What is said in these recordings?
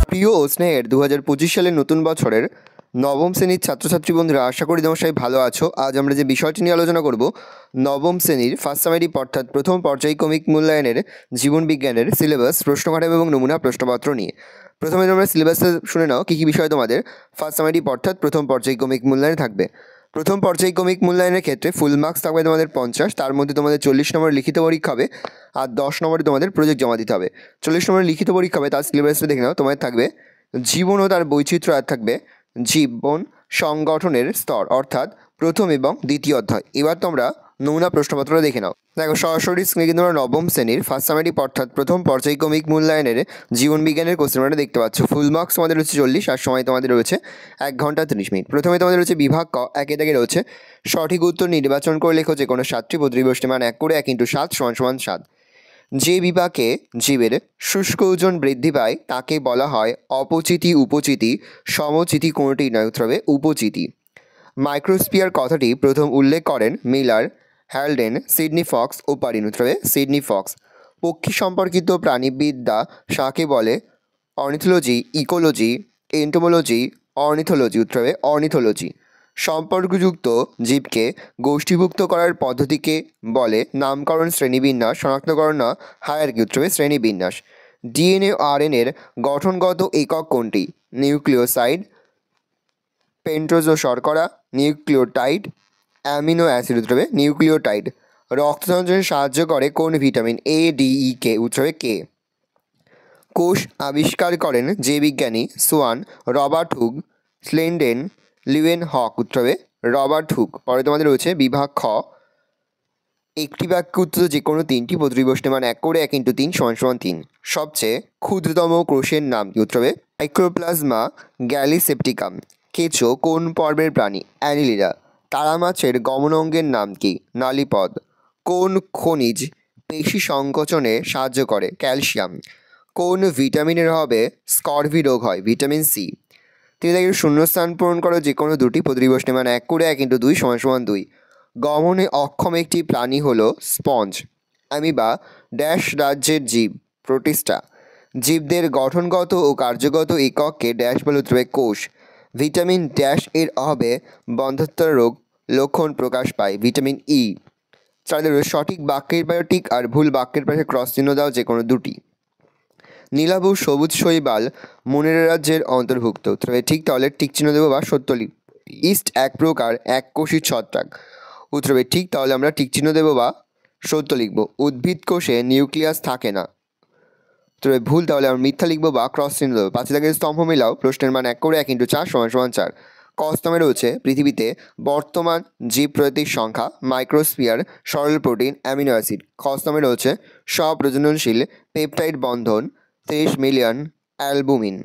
প্রিয় ও স্নেহের 2025 সালের নতুন বছরের নবম শ্রেণীর ছাত্রছাত্রী বন্ধুরা, আশা করি তোমরা সবাই ভালো আছো। আজ আমরা যে বিষয়টি নিয়ে আলোচনা করব, নবম শ্রেণীর ফার্স্ট সামারি অর্থাৎ প্রথম পর্যায়ক্রমিক মূল্যায়নের জীবন বিজ্ঞানের সিলেবাস, প্রশ্নকাঠামো এবং নমুনা প্রশ্নপত্র নিয়ে। প্রথমে তোমরা সিলেবাসটা শুনে নাও কী কী বিষয় তোমাদের ফার্স্ট সামারি অর্থাৎ প্রথম পর্যায়ক্রমিক মূল্যায়নে থাকবে। প্রথম পর্যায়ক্রমিক মূল্যায়নের ক্ষেত্রে ফুল মার্কস থাকবে তোমাদের 50, তার মধ্যে তোমাদের 40 নম্বর লিখিত পরীক্ষা হবে আর 10 নম্বরে তোমাদের প্রজেক্ট জমা দিতে হবে। 40 নম্বর লিখিত পরীক্ষা হবে, তার সিলেবাসটা দেখে নাও। তোমাদের থাকবে জীবন ও তার বৈচিত্র্য, আর থাকবে জীবন সংগঠনের স্তর অর্থাৎ প্রথম এবং দ্বিতীয় অধ্যায়। এবার তোমরা নমুনা প্রশ্নপত্র দেখে নাও। দেখো, সরাসরি স্ক্রিনে কিন্তু তোমরা নবম শ্রেণীর ফার্স্ট সামারি অর্থাৎ প্রথম পর্যায়ক্রমিক মূল্যায়নের জীবন বিজ্ঞানের কোশ্চেন পেপারটা দেখতে পাচ্ছ। ফুল মার্কস তোমাদের রয়েছে 40 আর সময় তোমাদের রয়েছে 1 ঘন্টা 30 মিনিট। প্রথমে তোমাদের রয়েছে বিভাগ ক, একে দাগে রয়েছে সঠিক উত্তর নির্বাচন করে লেখো যে কোনো 7টি প্রতিবষ্টি মান 1 করে 1 × 7 = 7। যে বিপাকে জীবের শুষ্ক ওজন বৃদ্ধি পায় তাকে বলা হয় অপচিতি, উপচিতি, সমচিতি, কোনোটি নয়, উত্তর হবে উপচিতি। মাইক্রোস্ফিয়ার কথাটি প্রথম উল্লেখ করেন মিলার, হ্যালডেন, সিডনি ফক্স ও পারিন, উত্তর হবে সিডনি ফক্স। পক্ষী সম্পর্কিত প্রাণীবিদ্যা শাকে বলে অর্নিথোলজি, ইকোলজি, এন্টোমোলজি, অর্নিথোলজি, উত্তর হবে অর্নিথোলজি। সম্পর্কযুক্ত জীবকে গোষ্ঠীভুক্ত করার পদ্ধতিকে বলে নামকরণ, শ্রেণীবিন্যাস, শনাক্তকরণ, হায়ারার্কি, উত্তর হবে শ্রেণীবিন্যাস। ডিএনএ ও আরএনএর গঠনগত একক কোনটি? নিউক্লিওসাইড, পেন্টোজ শর্করা, নিউক্লিওটাইড, অ্যামিনো অ্যাসিড, উত্তর হবে নিউক্লিওটাইড। রক্ত সঞ্চালনে সাহায্য করে কোন ভিটামিন? এ, ডি, ই, কে, উত্তর হবে কে। কোষ আবিষ্কার করেন যে বিজ্ঞানী? সোয়ান, রবার্ট হুক, স্লেন্ডেন, লিউয়েন হক, উত্তর হবে রবার্ট হুক। পরে তোমাদের রয়েছে বিভাগ খ, একটি বাক্য উত্তর যে কোনো 3টি প্রতিবষ্টি মান 1 করে 1 × 3 = 3। সবচেয়ে ক্ষুদ্রতম কোষের নাম কি? উত্তর হবে মাইক্রোপ্লাজমা গ্যালিসেপ্টিকাম। কেঁচো কোন পর্বের প্রাণী? অ্যানিলিডা। তারা মাছের গমন অঙ্গের নাম কি? নালীপদ। কোন খনিজ পেশি সংকোচনে সাহায্য করে? ক্যালসিয়াম। কোন ভিটামিনের অভাবে স্করভি রোগ হয়? Vitamin C. 3 শূন্যস্থান পূরণ করো যে কোনো 2টি প্রতিবষ্টি মান 1 করে 1 × 2 = 2। গমনে অক্ষম একটি প্রাণী হলো স্পঞ্জ। অ্যামিবা ড্যাশ রাজ্যের জীব? প্রোটিস্টা। জীবদের গঠনগত ও কার্যগত একককে ড্যাশ বলে? উত্তর হবে কোষ। ভিটামিন ড্যাশ এর অভাবে বন্ধ্যাত্ব রোগ লক্ষণ প্রকাশ পায়? Vitamin E. তাদের সঠিক বাক্যের বায়োটিক আর ভুল বাক্যের পাশে ক্রস চিহ্ন দাও যে কোনো 2টি। নীলাভ সবুজ শৈবাল মনের রাজ্যের অন্তর্ভুক্ত? উত্তর হবে ঠিক, তাহলে টিক চিহ্ন দেবো বা সত্য লিখব। ইস্ট এক প্রকার এককোষী ছত্রাক? উত্তর হবে ঠিক, তাহলে আমরা টিক চিহ্ন দেবো বা সত্য লিখব। উদ্ভিদ কোষে নিউক্লিয়াস থাকে না? উত্তর হবে ভুল, তাহলে আমরা মিথ্যা লিখবো বা ক্রস চিহ্ন দেবো। 5 দাগের স্তম্ভ মিলাও প্রশ্নের মান 1 করে 1 × 4 = 4। ক স্তম্ভে রয়েছে পৃথিবীতে বর্তমান জীব প্রজাতির সংখ্যা, মাইক্রোস্ফিয়ার, সরল প্রোটিন, অ্যামিনো অ্যাসিড। খ স্তম্ভে রয়েছে স্বপ্রজননশীল পেপটাইড বন্ধন, 30 মিলিয়ন, অ্যালবুমিন।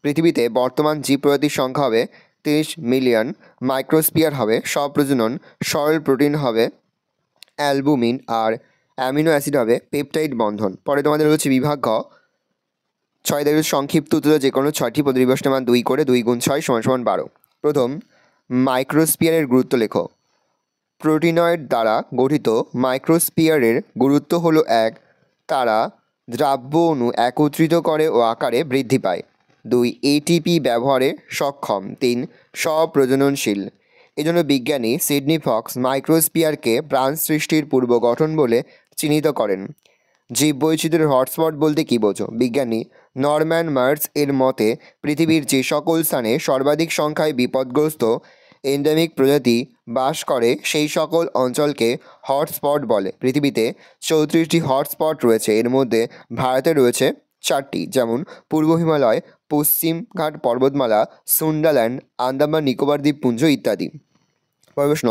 পৃথিবীতে বর্তমান জীব প্রজাতির সংখ্যা হবে 30 মিলিয়ন, মাইক্রোস্ফিয়ার হবে স্বপ্রজনন, সরল প্রোটিন হবে অ্যালবুমিন, আর অ্যামিনো অ্যাসিড হবে পেপটাইড বন্ধন। পরে তোমাদের রয়েছে বিভাগ ঘ, 6 দাগের সংক্ষিপ্ত উত্তর যে কোনো 6টি প্রতিবষ্টি মান 2 করে 2 × 6 = 12। প্রথম, মাইক্রোস্ফিয়ারের গুরুত্ব লেখো। প্রোটিনয়েড দ্বারা গঠিত মাইক্রোস্ফিয়ারের গুরুত্ব হলো 1, তারা দ্রাব্য অণু একত্রিত করে ও আকারে বৃদ্ধি পায়। 2, এটিপি ব্যবহারে সক্ষম। 3, স্বপ্রজননশীল। এজন্য বিজ্ঞানী সিডনি ফক্স মাইক্রোস্ফিয়ারকে প্রাণ সৃষ্টির পূর্ব গঠন বলে চিহ্নিত করেন। জীববৈচিত্র্যের হটস্পট বলতে কী বোঝো? বিজ্ঞানী নরম্যান মার্স এর মতে পৃথিবীর যে সকল স্থানে সর্বাধিক সংখ্যায় বিপদগ্রস্ত এন্ডেমিক প্রজাতি বাস করে সেই সকল অঞ্চলকে হটস্পট বলে। পৃথিবীতে 34টি হটস্পট রয়েছে, এর মধ্যে ভারতে রয়েছে 4টি, যেমন পূর্ব হিমালয়, পশ্চিমঘাট পর্বতমালা, সুন্দারল্যান্ড, আন্দামান নিকোবর দ্বীপপুঞ্জ ইত্যাদি। প্রশ্ন,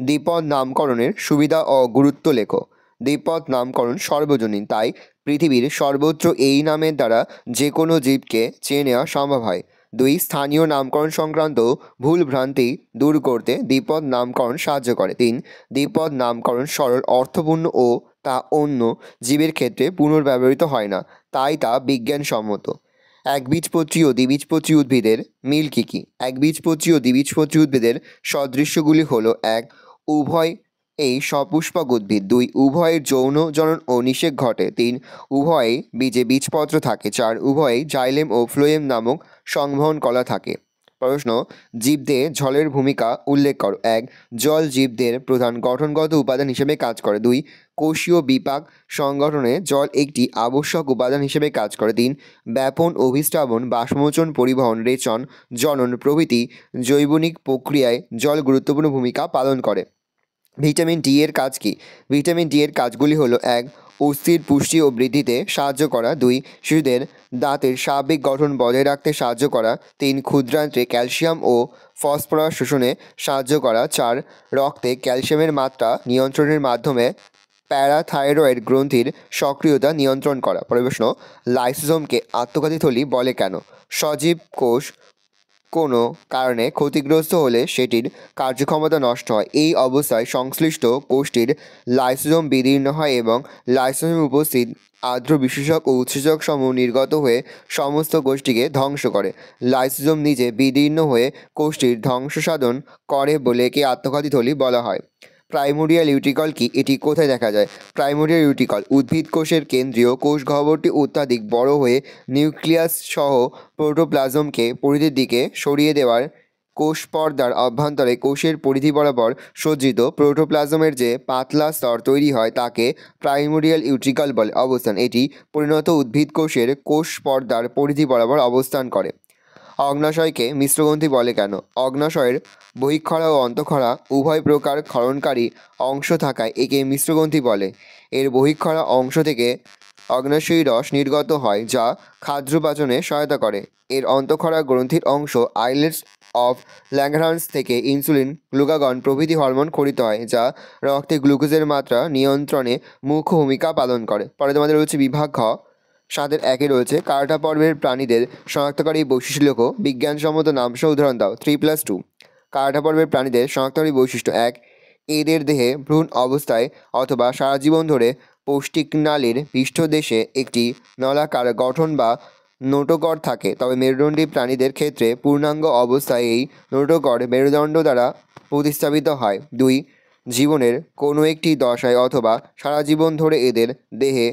দ্বিপদ নামকরণের সুবিধা ও গুরুত্ব লেখো। দ্বিপদ নামকরণ সর্বজনীন, তাই পৃথিবীর সর্বত্র এই নামের দ্বারা যে কোনো জীবকে চেনে নেওয়া সম্ভব হয়। 2, স্থানীয় নামকরণ সংক্রান্ত ভুল ভ্রান্তি দূর করতে দ্বিপদ নামকরণ সাহায্য করে। 3, দ্বিপদ নামকরণ সরল, অর্থপূর্ণ ও তা অন্য জীবের ক্ষেত্রে পুনর্ব্যবহৃত হয় না, তাই তা বিজ্ঞানসম্মত। একবীজপত্রী ও দ্বিবীজপত্রী উদ্ভিদের মিল কী কী? একবীজপত্রী ও দ্বিবীজপত্রী উদ্ভিদের সদৃশ্যগুলি হলো: 1, উভয় এই সপুষ্পক উদ্ভিদ। 2 উভয়ের যৌন জনন ও নিষেক ঘটে। 3 উভয়ে বীজে বীজপত্র থাকে। 4 উভয়ে জাইলেম ও ফ্লোয়েম নামক সংবহন কলা থাকে। প্রশ্ন, জীবদেহে জলের ভূমিকা উল্লেখ করো। 1 জল জীবদেহের প্রধান গঠনগত উপাদান হিসেবে কাজ করে। 2 কোষীয় বিপাক সংগঠনে জল একটি আবশ্যক উপাদান হিসেবে কাজ করে। 3 ব্যাপন, অভিস্রাবণ, বাষ্পমোচন, পরিবহন, রেচন, জনন প্রভৃতি জৈবনিক প্রক্রিয়ায় জল গুরুত্বপূর্ণ ভূমিকা পালন করে। ভিটামিন ডি এর কাজ কি? ভিটামিন ডি এর কাজগুলি হলো: 1 অস্থির পুষ্টি ও বৃদ্ধিতে সাহায্য করা। 2 শিশুদের দাঁতের স্বাভাবিক গঠন বজায় রাখতে সাহায্য করা। 3 ক্ষুদ্রান্ত্রে ক্যালসিয়াম ও ফসফরাস শোষণে সাহায্য করা। 4 রক্তে ক্যালসিয়ামের মাত্রা নিয়ন্ত্রণের মাধ্যমে প্যারাথাইরয়েড গ্রন্থির সক্রিয়তা নিয়ন্ত্রণ করা। প্রশ্ন, লাইসোজোমকে আত্মঘাতী থলি বলে কেন? সজীব কোষ কোনো কারণে ক্ষতিগ্রস্ত হলে সেটির কার্যক্ষমতা নষ্ট হয়। এই অবস্থায় সংশ্লিষ্ট কোষটির লাইসোজোম বিদীর্ণ হয় এবং লাইসোজোমে উপস্থিত আর্দ্র বিশেষক ও উৎসেচক সমূহ নির্গত হয়ে সমস্ত কোষটিকে ধ্বংস করে। লাইসোজোম নিজে বিদীর্ণ হয়ে কোষটির ধ্বংস সাধন করে বলে একে আত্মঘাতী থলি বলা হয়। প্রাইমোরিয়াল ইউটিকল কি? এটি কোথায় দেখা যায়? প্রাইমোরিয়াল ইউটিকল উদ্ভিদ কোষের কেন্দ্রীয় কোষ গহ্বরটি অত্যাধিক বড় হয়ে নিউক্লিয়াস সহ প্রোটোপ্লাজমকে পরিধির দিকে সরিয়ে দেওয়ার কোষ পর্দার অভ্যন্তরে কোষের পরিধি বরাবর সজ্জিত প্রোটোপ্লাজমের যে পাতলা স্তর তৈরি হয় তাকে প্রাইমোরিয়াল ইউটিকল বলে। অবস্থান, এটি পরিণত উদ্ভিদ কোষের কোষ পর্দার পরিধি বরাবর অবস্থান করে। অগ্নাশয়কে মিশ্রগ্রন্থি বলে কেন? অগ্নাশয়ের বহিঃক্ষরা ও অন্তঃক্ষরা উভয় প্রকার ক্ষরণকারী অংশ থাকায় একে মিশ্রগ্রন্থি বলে। এর বহিঃক্ষরা অংশ থেকে অগ্নাশয়ী রস নির্গত হয় যা খাদ্যপাচনে সহায়তা করে। এর অন্তঃক্ষরা গ্রন্থির অংশ আইলেটস অফ ল্যাঙ্গারহ্যান্স থেকে ইনসুলিন, গ্লুকাগন প্রভৃতি হরমোন খরিত হয় যা রক্তে গ্লুকোজের মাত্রা নিয়ন্ত্রণে মুখ্য ভূমিকা পালন করে। পরে তোমাদের রয়েছে বিভাগ ঘ। 7-এর 1-এ রয়েছে কার্টা পর্বের প্রাণীদের শনাক্তকারী বৈশিষ্ট্য লেখো। বিজ্ঞানসম্মত নামসহ উদাহরণ দাও। 3+2। কার্টা পর্বের প্রাণীদের শনাক্তকারী বৈশিষ্ট্য: 1 এদের দেহে ভ্রূণ অবস্থায় অথবা সারা জীবন ধরে পৌষ্টিকনালীর পৃষ্ঠদেশে একটি নলাকার গঠন বা নোটোকর থাকে, তবে মেরুদণ্ডী প্রাণীদের ক্ষেত্রে পূর্ণাঙ্গ অবস্থায় এই নোটোকর মেরুদণ্ড দ্বারা প্রতিস্থাপিত হয়। 2 জীবনের কোনো একটি দশায় অথবা সারা জীবন ধরে এদের দেহে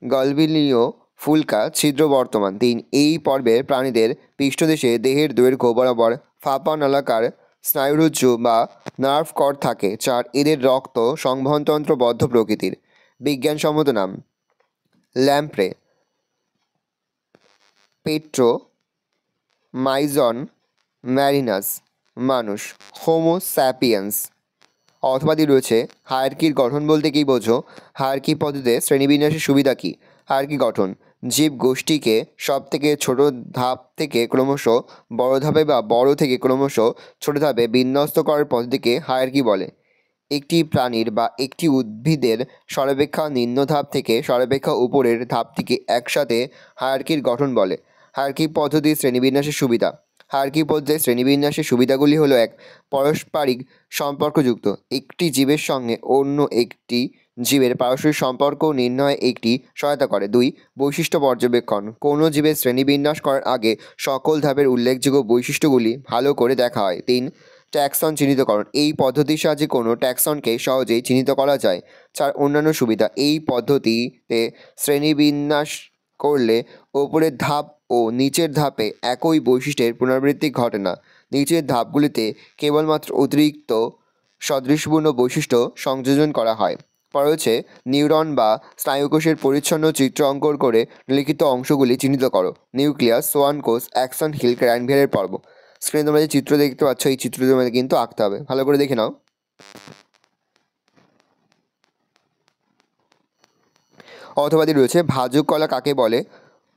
গলবিলীয় ফুলকা ছিদ্র বর্তমান। 3 এই পর্বের প্রাণীদের পৃষ্ঠদেশে দেহের দৈর্ঘ্য বরাবর ফাঁপা নলাকার স্নায়ুরজ্জু বা নার্ভ কর্ড থাকে। 4 এদের রক্ত সংবহনতন্ত্র বদ্ধ প্রকৃতির। বিজ্ঞানসম্মত নাম: ল্যাম্প্রে, পেট্রো, মাইজন, ম্যারিনাস। মানুষ: হোমো স্যাপিয়েন্স। অথবাদি রয়েছে হায়ারকির গঠন বলতে কী বোঝো? হায়ারকি পদ্ধতিতে শ্রেণীবিন্যাসের সুবিধা কী? হায়ারকি গঠন জীব গোষ্ঠীকে সব থেকে ছোট ধাপ থেকে ক্রমশ বড় ধাপে বা বড় থেকে ক্রমশ ছোট ধাপে বিন্যস্ত করার পদ্ধতিকে হায়ারকি বলে। একটি প্রাণীর বা একটি উদ্ভিদের সর্বাপেক্ষা নিম্ন ধাপ থেকে সর্বাপেক্ষা উপরের ধাপটিকে একসাথে হায়ারকির গঠন বলে। হায়ারকি পদ্ধতির শ্রেণীবিন্যাসের সুবিধা: হায়ারকি পদ্ধতির শ্রেণীবিন্যাসের সুবিধাগুলি হলো: 1 পারস্পরিক সম্পর্কযুক্ত একটি জীবের সঙ্গে অন্য একটি জীবের পারস্পরিক সম্পর্ক নির্ণয়ে একটি সহায়তা করে। 2 বৈশিষ্ট্য পর্যবেক্ষণ কোনো জীবের শ্রেণীবিন্যাস করার আগে সকল ধাপের উল্লেখযোগ্য বৈশিষ্ট্যগুলি ভালো করে দেখা হয়। 3 ট্যাক্সন চিহ্নিতকরণ এই পদ্ধতির সাহায্যে কোনো ট্যাক্সনকে সহজেই চিহ্নিত করা যায়। 4 অন্যান্য সুবিধা এই পদ্ধতিতে শ্রেণীবিন্যাস করলে ওপরের ধাপ ও নিচের ধাপে একই বৈশিষ্ট্যের পুনরাবৃত্তি ঘটে না। নিচের ধাপগুলিতে কেবলমাত্র অতিরিক্ত সদৃশপূর্ণ বৈশিষ্ট্য সংযোজন করা হয়। পরে হচ্ছে নিউরন বা স্নায়ুকোষের পরিচ্ছন্ন চিত্র অঙ্কন করে লিখিত অংশগুলি চিহ্নিত করো। নিউক্লিয়াস, সোয়ান কোষ, অ্যাক্সন হিল, ক্র্যানভিয়ারের পর্ব। স্ক্রিনে তোমরা যে চিত্র দেখতে পাচ্ছ এই চিত্র তোমাদের কিন্তু আঁকতে হবে, ভালো করে দেখে নাও। অথবাদি রয়েছে ভাজক কলা কাকে বলে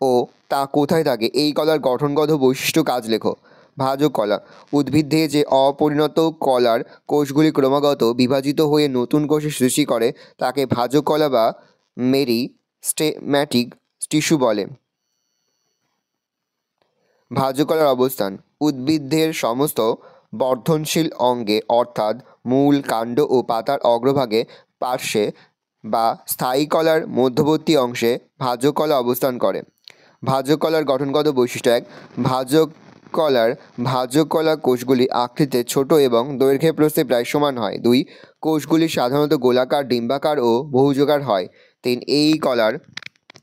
ও তা কোথায় থাকে? এই কলার গঠনগত বৈশিষ্ট্য কাজ লেখো। ভাজক কলা উদ্ভিদ দেহে যে অপরিণত কলার কোষগুলি ক্রমাগত বিভাজিত হয়ে নতুন কোষের সৃষ্টি করে তাকে ভাজক কলা বা মেরিস্টেম্যাটিক টিস্যু বলে। ভাজক কলার অবস্থান উদ্ভিদের সমস্ত বর্ধনশীল অঙ্গে অর্থাৎ মূল, কাণ্ড ও পাতার অগ্রভাগে, পার্শ্বে বা স্থায়ী কলার মধ্যবর্তী অংশে ভাজক কলা অবস্থান করে। ভাজক কলার গঠনগত বৈশিষ্ট্য: 1 ভাজক কলা কোষগুলি আকৃতিতে ছোট এবং দৈর্ঘ্যে প্রস্থে প্রায় সমান হয়। 2 কোষগুলি সাধারণত গোলাকার, ডিম্বাকার ও বহুযুগার হয়। 3. এই কলার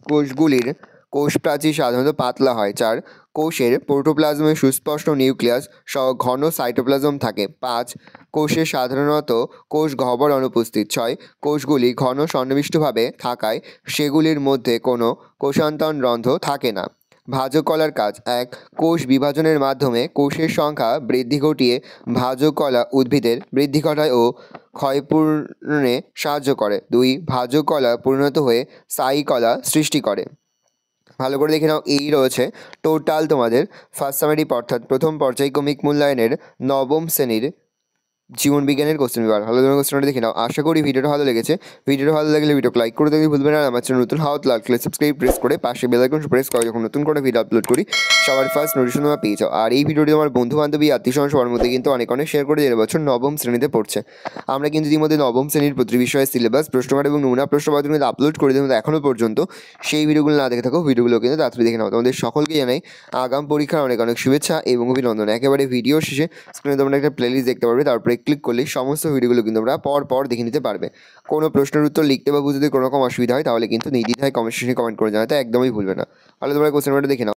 কোষগুলির কোষপ্রাচীর সাধারণত পাতলা হয়। 4. কোষের প্রোটোপ্লাজমে সুস্পষ্ট নিউক্লিয়াস সহ ঘন সাইটোপ্লাজম থাকে। 5. কোষে সাধারণত কোষ গহ্বর অনুপস্থিত। 6. কোষগুলি ঘন সন্নিবিষ্টভাবে থাকায় সেগুলির মধ্যে কোনো কোষান্তরণ রন্ধ্র থাকে না। ভাজক কলার কাজ। 1. কোষ বিভাজনের মাধ্যমে কোষের সংখ্যা বৃদ্ধি ঘটিয়ে ভাজক কলা উদ্ভিদের বৃদ্ধি ঘটায় ও ক্ষয়পূরণে সাহায্য করে। 2. ভাজক কলা পরিণত হয়ে স্থায়ী কলা সৃষ্টি করে। ভালো করে দেখে নাও, এই রয়েছে টোটাল তোমাদের ফার্স্ট সামারি অর্থাৎ প্রথম পর্যায়ক্রমিক মূল্যায়নের নবম শ্রেণীর জীবন বিজ্ঞানের কোশ্চেন পেপার। ভালো করে কোশ্চেনটা দেখে নাও। আশা করি ভিডিওটা ভালো লেগেছে। ভিডিওটা ভালো লাগলে ভিডিওকে লাইক করে দেখতে ভুলবেন না। আমার চ্যানেল নতুন হাওয়াত লাগলে সাবস্ক্রাইব প্রেস করে পাশে বেল আইকন প্রেস করে যখন নতুন করে ভিডিও আপলোড করি সবার ফার্স্ট নোটিফিকেশন তোমরা পেয়ে যাও। আর এই ভিডিওটি আমার বন্ধু বান্ধবী আত্মীয়স্বজন সবার মধ্যে কিন্তু অনেক শেয়ার করে যে বছর নবম শ্রেণীতে পড়ছে। আমরা কিন্তু ইতিমধ্যে নবম শ্রেণীর প্রতি বিষয়ের সিলেবাস, প্রশ্নকার এবং নমুনা প্রশ্নপত্র কিন্তু আপলোড করে দিই। এখনও পর্যন্ত সেই ভিডিওগুলো না দেখে থাকো, ভিডিওগুলো কিন্তু তাড়াতাড়ি দেখে নাও। তোমাদের সকলকে জানাই আগাম পরীক্ষার অনেক শুভেচ্ছা এবং অভিনন্দন। একেবারে ভিডিও শেষে স্ক্রিনে তোমরা একটা প্লেলিস্ট দেখতে পারবে, তারপরে ক্লিক করলে সমস্ত ভিডিওগুলো কিন্তু তোমরা পর দেখে নিতে পারবে। কোনো প্রশ্নের উত্তর লিখতে বা বুঝতে কোনো রকম অসুবিধা হয় তাহলে কিন্তু নির্দ্বিধায় কমেন্ট সেকশনে কমেন্ট করে জানাতে একদমই ভুলবে না। তাহলে তোমরা কোশ্চেন পেপারটা দেখে নাও।